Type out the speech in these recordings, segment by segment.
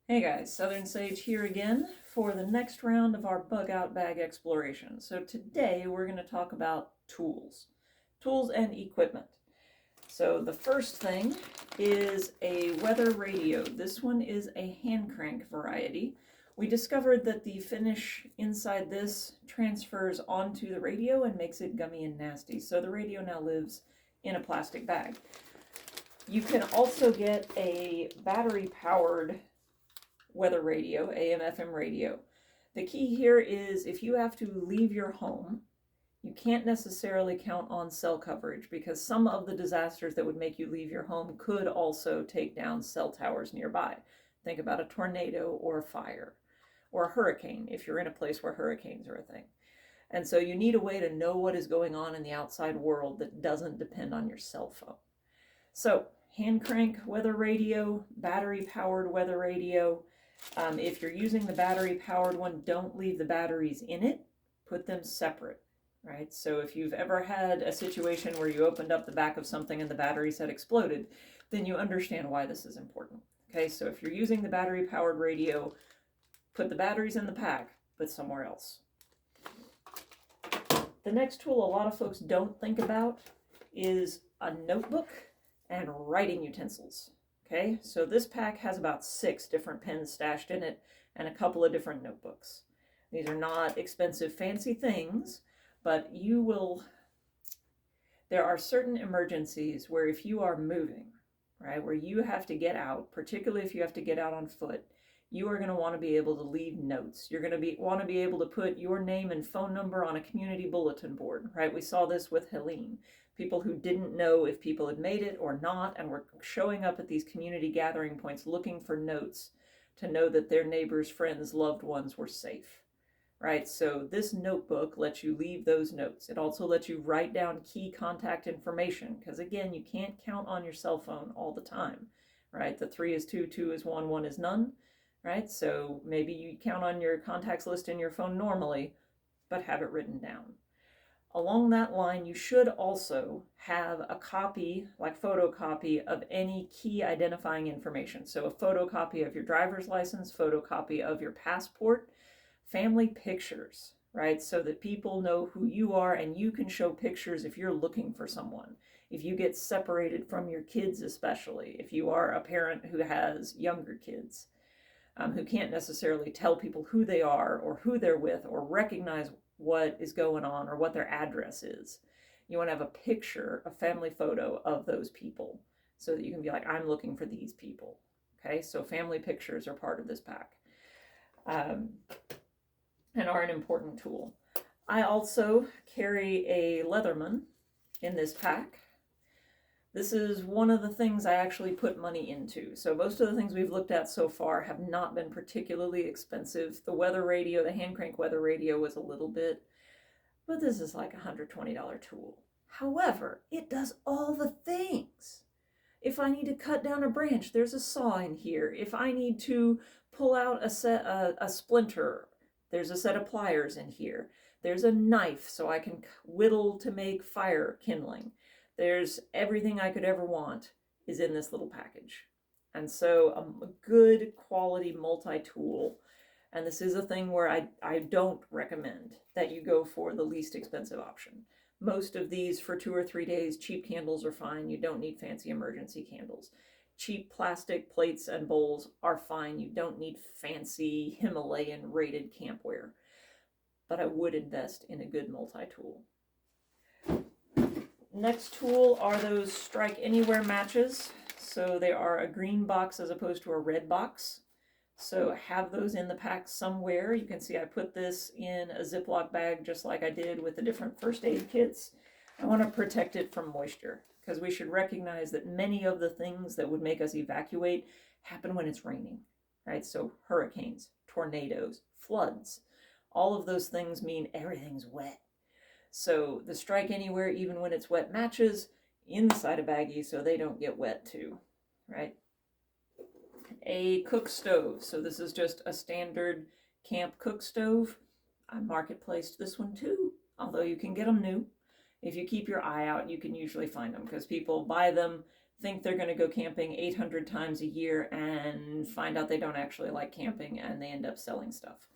Hey guys, Southern Sage here again for the next round of our bug out bag exploration. So today we're going to talk about tools and equipment. So the first thing is a weather radio. This one is a hand crank variety. We discovered that the finish inside this transfers onto the radio and makes it gummy and nasty. So the radio now lives in a plastic bag. You can also get a battery powered weather radio, AM FM radio. The key here is if you have to leave your home, you can't necessarily count on cell coverage because some of the disasters that would make you leave your home could also take down cell towers nearby. Think about a tornado or a fire or a hurricane if you're in a place where hurricanes are a thing. And so you need a way to know what is going on in the outside world that doesn't depend on your cell phone. So, hand crank weather radio, battery powered weather radio. If you're using the battery powered one, don't leave the batteries in it, put them separate, right? So if you've ever had a situation where you opened up the back of something and the batteries had exploded, then you understand why this is important. Okay, so if you're using the battery powered radio, put the batteries in the pack, but somewhere else. The next tool a lot of folks don't think about is a notebook and writing utensils. Okay, so this pack has about 6 different pens stashed in it and a couple of different notebooks. These are not expensive, fancy things, but there are certain emergencies where if you are moving, right, where you have to get out, particularly if you have to get out on foot, you are going to want to be able to leave notes. You're going to want to be able to put your name and phone number on a community bulletin board, right? We saw this with Helene. People who didn't know if people had made it or not and were showing up at these community gathering points looking for notes to know that their neighbors, friends, loved ones were safe, right? So this notebook lets you leave those notes. It also lets you write down key contact information because, again, you can't count on your cell phone all the time, right? The 3 is 2, 2 is 1, 1 is none, right? So maybe you count on your contacts list in your phone normally, but have it written down. Along that line, you should also have a copy, like photocopy, of any key identifying information. So a photocopy of your driver's license, photocopy of your passport, family pictures, right? So that people know who you are and you can show pictures if you're looking for someone. If you get separated from your kids, especially, if you are a parent who has younger kids, who can't necessarily tell people who they are or who they're with or recognize what is going on or what their address is. You want to have a picture, a family photo of those people so that you can be like, I'm looking for these people. Okay, so family pictures are part of this pack and are an important tool. I also carry a Leatherman in this pack. This is one of the things I actually put money into. So most of the things we've looked at so far have not been particularly expensive. The weather radio, the hand crank weather radio was a little bit, but this is like a $120 tool. However, it does all the things. If I need to cut down a branch, there's a saw in here. If I need to pull out a splinter, there's a set of pliers in here. There's a knife so I can whittle to make fire kindling. There's everything I could ever want is in this little package. And so a good quality multi-tool. And this is a thing where I don't recommend that you go for the least expensive option. Most of these for 2 or 3 days, cheap candles are fine. You don't need fancy emergency candles. Cheap plastic plates and bowls are fine. You don't need fancy Himalayan rated campware. But I would invest in a good multi-tool. Next tool are those Strike Anywhere matches. So they are a green box as opposed to a red box. So have those in the pack somewhere. You can see I put this in a Ziploc bag just like I did with the different first aid kits. I want to protect it from moisture because we should recognize that many of the things that would make us evacuate happen when it's raining, right? So hurricanes, tornadoes, floods, all of those things mean everything's wet. So the Strike Anywhere, even when it's wet, matches inside a baggie so they don't get wet too, right? A cook stove. So this is just a standard camp cook stove. I marketplaced this one too, although you can get them new. If you keep your eye out, you can usually find them because people buy them, think they're going to go camping 800 times a year and find out they don't actually like camping and they end up selling stuff.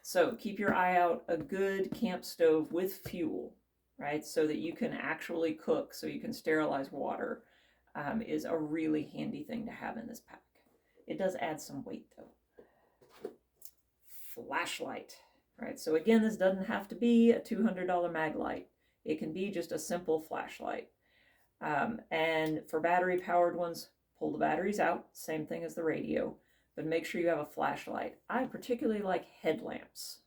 So keep your eye out. A good camp stove with fuel, right, so that you can actually cook, so you can sterilize water, is a really handy thing to have in this pack. It does add some weight though. Flashlight, right? So again, this doesn't have to be a $200 mag light. It can be just a simple flashlight. And for battery powered ones, pull the batteries out, same thing as the radio, but make sure you have a flashlight. I particularly like headlamps.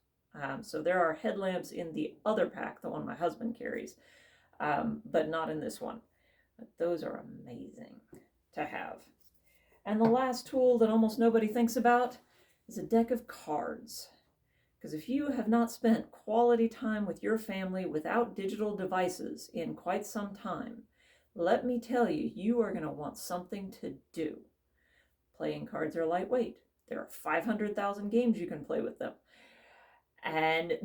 So there are headlamps in the other pack, the one my husband carries, but not in this one. But those are amazing to have. And the last tool that almost nobody thinks about is a deck of cards. Because if you have not spent quality time with your family without digital devices in quite some time, let me tell you, you are going to want something to do. Playing cards are lightweight. There are 500,000 games you can play with them. And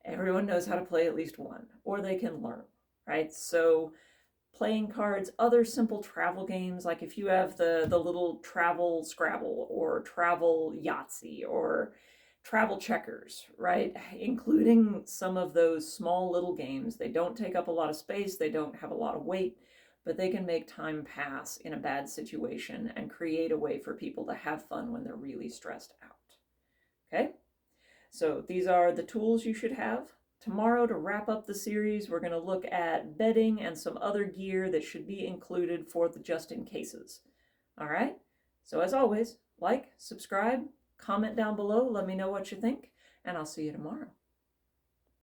everyone knows how to play at least one, or they can learn, right? So playing cards, other simple travel games, like if you have the little travel Scrabble or travel Yahtzee or travel checkers, right? Including some of those small little games. They don't take up a lot of space, they don't have a lot of weight, but they can make time pass in a bad situation and create a way for people to have fun when they're really stressed out. Okay? So these are the tools you should have. Tomorrow, to wrap up the series, we're going to look at bedding and some other gear that should be included for the just in cases. All right? So as always, like, subscribe, comment down below, let me know what you think, and I'll see you tomorrow.